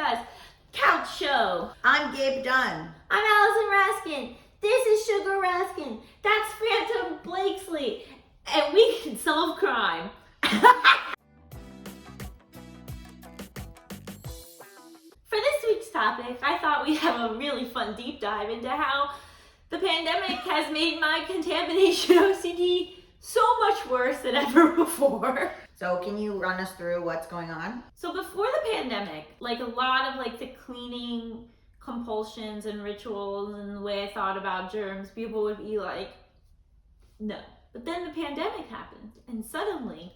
podcast, Couch Show. I'm Gabe Dunn. I'm Allison Raskin. This is Sugar Raskin. That's Phantom Blakesley. And we can solve crime. For this week's topic, I thought we'd have a really fun deep dive into how the pandemic has made my contamination OCD so much worse than ever before. So can you run us through what's going on? So before the pandemic, like a lot of like the cleaning compulsions and rituals and the way I thought about germs, people would be like, no. But then the pandemic happened and suddenly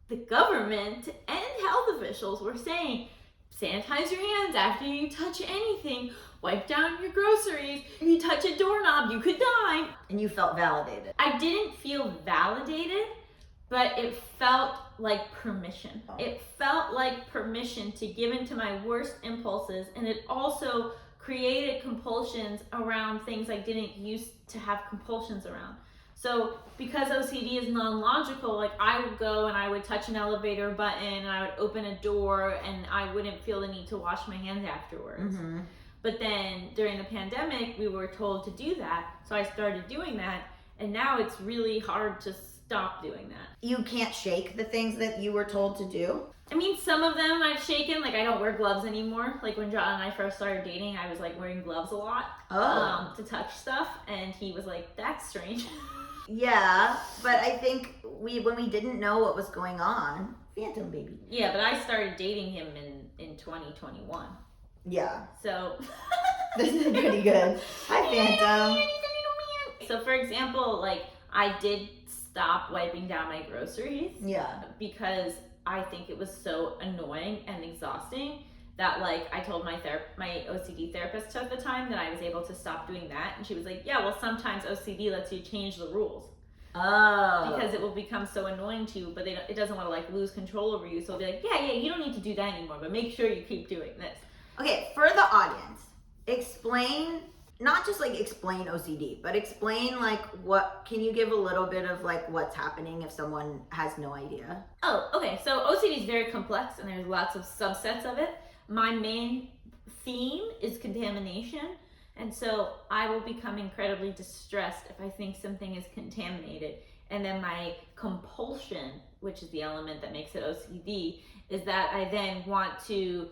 the government and health officials were saying, sanitize your hands after you touch anything, wipe down your groceries, if you touch a doorknob, you could die. And you felt validated. I didn't feel validated, but it felt like permission. It felt like permission to give into my worst impulses, and it also created compulsions around things I didn't used to have compulsions around. So because OCD is non-logical, like I would go and I would touch an elevator button and I would open a door and I wouldn't feel the need to wash my hands afterwards. Mm-hmm. But then during the pandemic, we were told to do that. So I started doing that, and now it's really hard to stop doing that. You can't shake the things that you were told to do? I mean, some of them I've shaken, like I don't wear gloves anymore. Like when John and I first started dating, I was like wearing gloves a lot to touch stuff, and he was like, that's strange. Yeah, but I think when we didn't know what was going on, Phantom baby. Yeah, but I started dating him in 2021. Yeah. So This is pretty good. Hi, Phantom. So for example, like I did stop wiping down my groceries. Yeah. Because I think it was so annoying and exhausting that like I told my OCD therapist at the time that I was able to stop doing that, and she was like, yeah, well sometimes OCD lets you change the rules. Oh. Because it will become so annoying to you, but it doesn't want to like lose control over you, so it'll be like, yeah, you don't need to do that anymore, but make sure you keep doing this. Okay, for the audience, explain, not just like explain OCD, but explain like can you give a little bit of like what's happening if someone has no idea? Oh, okay, so OCD is very complex and there's lots of subsets of it. My main theme is contamination, and so I will become incredibly distressed if I think something is contaminated. And then my compulsion, which is the element that makes it OCD, is that I then want to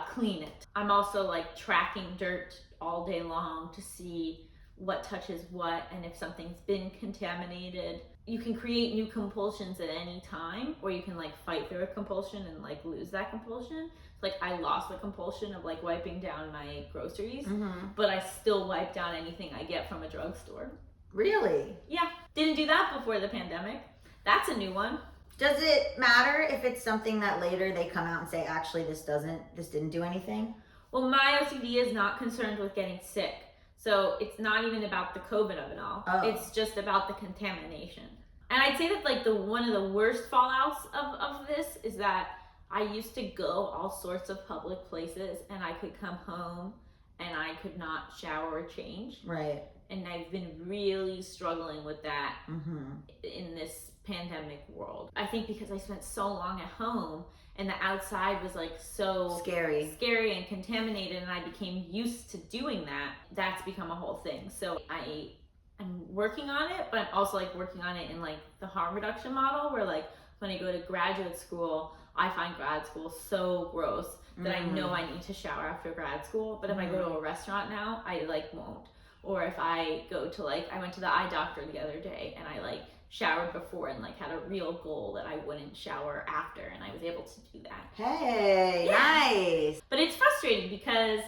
clean it. I'm also like tracking dirt all day long to see what touches what, and if something's been contaminated. You can create new compulsions at any time, or you can like fight through a compulsion and like lose that compulsion. Like I lost the compulsion of like wiping down my groceries, but I still wipe down anything I get from a drugstore. Really? Yeah, didn't do that before the pandemic. That's a new one. Does it matter if it's something that later they come out and say, actually this didn't do anything? Well, my OCD is not concerned with getting sick. So it's not even about the COVID of it all. Oh. It's just about the contamination. And I'd say that like one of the worst fallouts of this is that I used to go all sorts of public places and I could come home and I could not shower or change. Right. And I've been really struggling with that in this pandemic world. I think because I spent so long at home and the outside was like so scary and contaminated, and I became used to doing that. That's become a whole thing. So I'm working on it, but I'm also like working on it in like the harm reduction model, where like when I go to graduate school, I find grad school so gross that I know I need to shower after grad school. But if I go to a restaurant now, I like won't. Or if I go to I went to the eye doctor the other day and I like showered before and like had a real goal that I wouldn't shower after, and I was able to do that. Hey, nice. But it's frustrating because,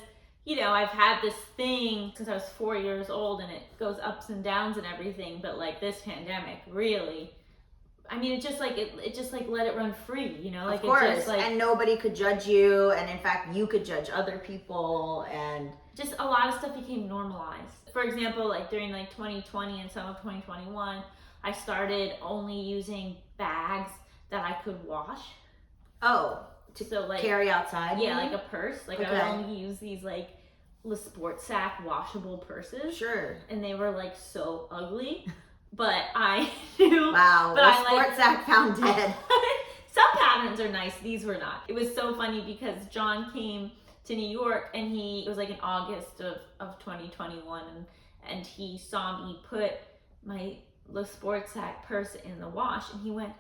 you know, I've had this thing since I was 4 years old, and it goes ups and downs and everything, but like this pandemic really, I mean, it just like let it run free, you know? Like, of course, it just, like, and nobody could judge you, and in fact, you could judge other people, and just a lot of stuff became normalized. For example, like during like 2020 and some of 2021, I started only using bags that I could wash. Oh, so like carry outside? Yeah, like a purse. Like okay. I would only use these like Le Sport Sac washable purses. Sure. And they were like so ugly, but I knew. Wow, but Le Sport Sac found dead. Some patterns are nice, these were not. It was so funny because John came to New York and it was like in August of 2021 and he saw me put my Le Sport Sac purse in the wash and he went,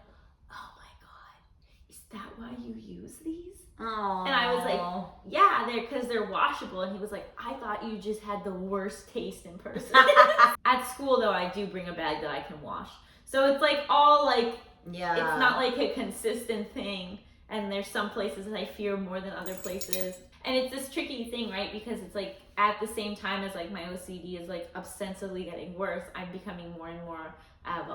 oh my God, is that why you use these? Aww. And I was like, yeah, because they're washable. And he was like, I thought you just had the worst taste in person. At school though, I do bring a bag that I can wash. So it's like all like, yeah, it's not like a consistent thing. And there's some places that I fear more than other places. And it's this tricky thing, right? Because it's like at the same time as like my OCD is like ostensibly getting worse, I'm becoming more and more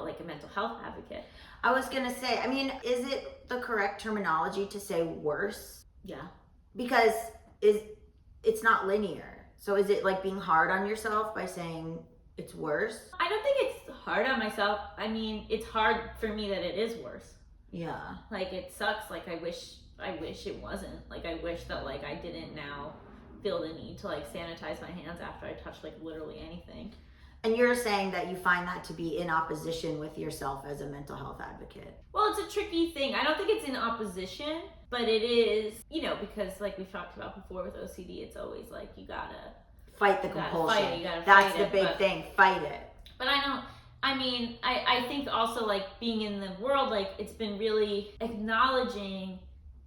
like a mental health advocate. I was gonna say, I mean, is it the correct terminology to say worse? Yeah. Because it's not linear. So is it like being hard on yourself by saying it's worse? I don't think it's hard on myself. I mean, it's hard for me that it is worse. Yeah. Like it sucks. Like I wish it wasn't. Like I wish that like I didn't now feel the need to like sanitize my hands after I touch like literally anything. And you're saying that you find that to be in opposition with yourself as a mental health advocate. Well, it's a tricky thing. I don't think it's in opposition, but it is, you know, because like we've talked about before with OCD, it's always like you gotta fight the compulsion. Fight it, you gotta That's fight the big thing. Fight it. But I think also like being in the world, like it's been really acknowledging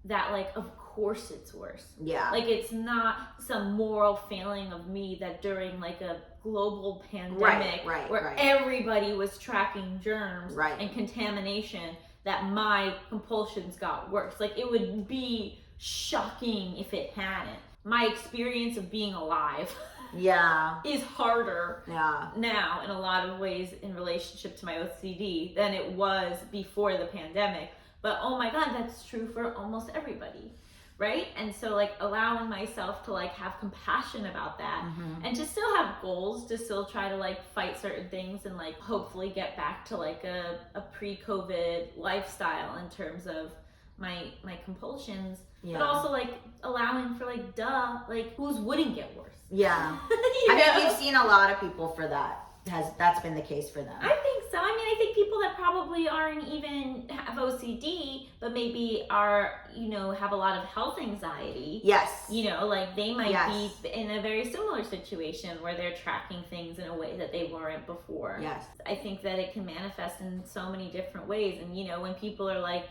that like of course it's worse. Yeah. Like it's not some moral failing of me that during like a global pandemic where everybody was tracking germs and contamination that my compulsions got worse. Like it would be shocking if it hadn't. My experience of being alive is harder now in a lot of ways in relationship to my OCD than it was before the pandemic. But oh my God, that's true for almost everybody, right? And so like allowing myself to like have compassion about that and to still have goals, to still try to like fight certain things and like hopefully get back to like a pre-COVID lifestyle in terms of my compulsions, but also like allowing for like like whose wouldn't get worse. Yeah. I mean, you've seen a lot of people for that. That's been the case for them. I think so. I mean, I think people that probably aren't even have OCD, but maybe are, you know, have a lot of health anxiety. Yes. You know, like they might be in a very similar situation where they're tracking things in a way that they weren't before. Yes. I think that it can manifest in so many different ways. And, you know, when people are like,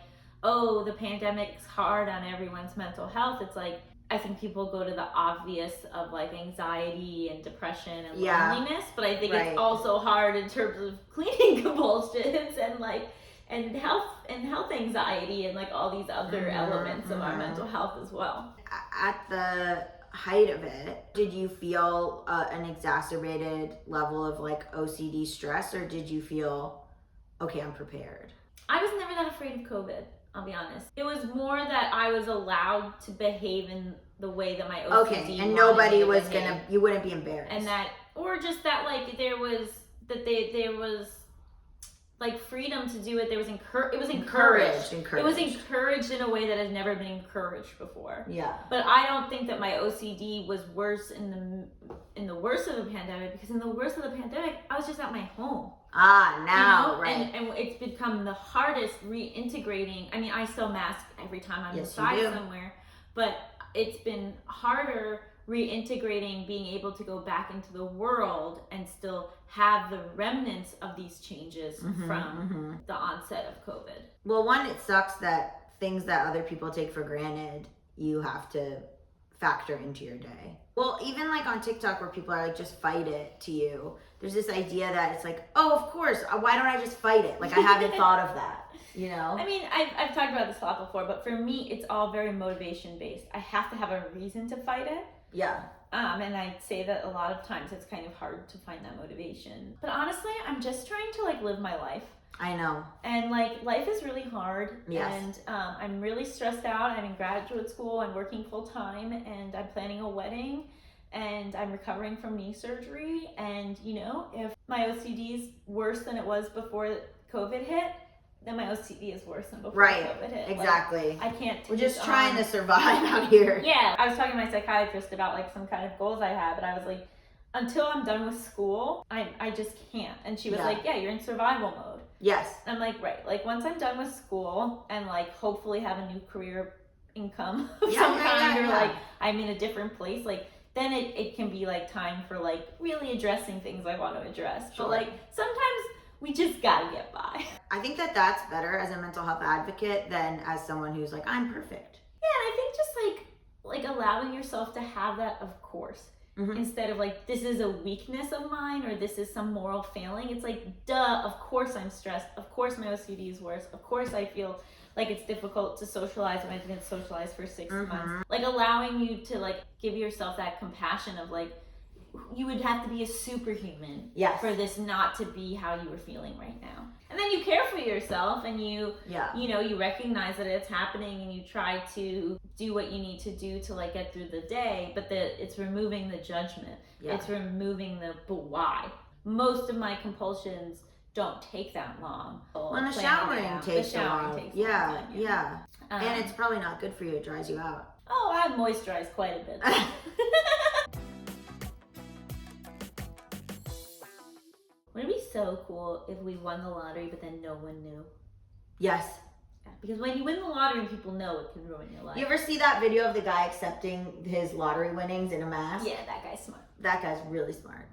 oh, the pandemic's hard on everyone's mental health, it's like, I think people go to the obvious of like anxiety and depression and loneliness, but I think it's also hard in terms of cleaning compulsions and health anxiety and like all these other elements of our mental health as well. At the height of it, did you feel an exacerbated level of like OCD stress, or did you feel, okay, I'm prepared? I was never that afraid of COVID. I'll be honest. It was more that I was allowed to behave in the way that my OCD and nobody was behave. You wouldn't be embarrassed. And that, or just that like there was like freedom to do it. There was it was encouraged. It was encouraged in a way that has never been encouraged before. Yeah. But I don't think that my OCD was worse in the worst of the pandemic, because in the worst of the pandemic, I was just at my home. Now, you know? And it's become the hardest reintegrating. I mean, I still mask every time I'm inside somewhere, but it's been harder reintegrating, being able to go back into the world and still have the remnants of these changes from the onset of COVID. Well, one, it sucks that things that other people take for granted, you have to factor into your day. Well, even like on TikTok where people are like, just fight it to you, there's this idea that it's like, oh, of course, why don't I just fight it? Like I haven't thought of that, you know? I mean, I've talked about this a lot before, but for me, it's all very motivation based. I have to have a reason to fight it. Yeah. And I'd say that a lot of times it's kind of hard to find that motivation. But honestly, I'm just trying to like live my life. I know. And like life is really hard. Yes. And I'm really stressed out. I'm in graduate school. I'm working full time, and I'm planning a wedding, and I'm recovering from knee surgery. And you know, if my OCD is worse than it was before COVID hit, then my OCD is worse than before COVID hit. Exactly. Like, I can't. We're just trying to survive out here. Yeah. I was talking to my psychiatrist about like some kind of goals I had, but I was like, until I'm done with school, I just can't. And she was like, yeah, you're in survival mode. Yes. I'm like, right, like once I'm done with school and like hopefully have a new career income of some kind, or like I'm in a different place, like then it can be like time for like really addressing things I want to address. Sure. But like sometimes we just gotta get by. I think that that's better as a mental health advocate than as someone who's like, I'm perfect. Yeah, and I think just like allowing yourself to have that, of course. Instead of like, this is a weakness of mine or this is some moral failing. It's like, duh, of course I'm stressed. Of course my OCD is worse. Of course I feel like it's difficult to socialize when I've been socialized for 6 months. Like allowing you to like give yourself that compassion of like, you would have to be a superhuman for this not to be how you were feeling right now. And then you care for yourself and you know, you recognize that it's happening and you try to do what you need to do to like get through the day, but it's removing the judgment. It's removing the but why. Most of my compulsions don't take that long. When the showering takes a while. Yeah. And it's probably not good for you. It dries you out. Oh, I moisturize quite a bit. Wouldn't it be so cool if we won the lottery but then no one knew? Yes. Yeah, because when you win the lottery and people know, it can ruin your life. You ever see that video of the guy accepting his lottery winnings in a mask? Yeah, that guy's smart. That guy's really smart.